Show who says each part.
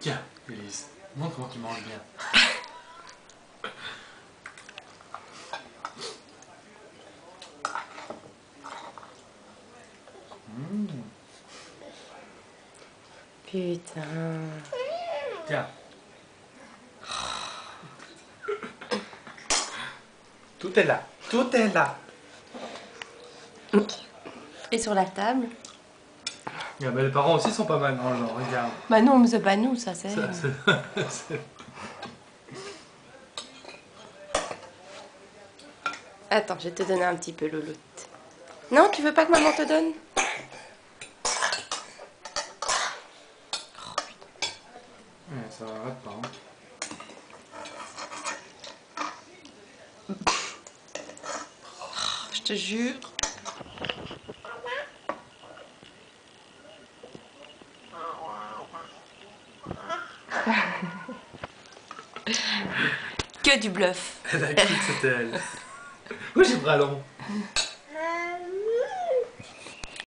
Speaker 1: Tiens, Élise, montre comment tu manges bien.
Speaker 2: Putain.
Speaker 1: Tiens. Tout est là. Tout est là.
Speaker 2: Et sur la table?
Speaker 1: Ah bah, les parents aussi sont pas mal dans le genre, regarde.
Speaker 2: Bah non, mais c'est pas nous, ça c'est... Attends, je vais te donner un petit peu, Louloute. Non, tu veux pas que maman te donne?
Speaker 1: Ouais, ça arrête pas. Hein.
Speaker 2: Je te jure. Que du bluff.
Speaker 1: Elle a cru que c'était elle. Oui, j'ai bras long.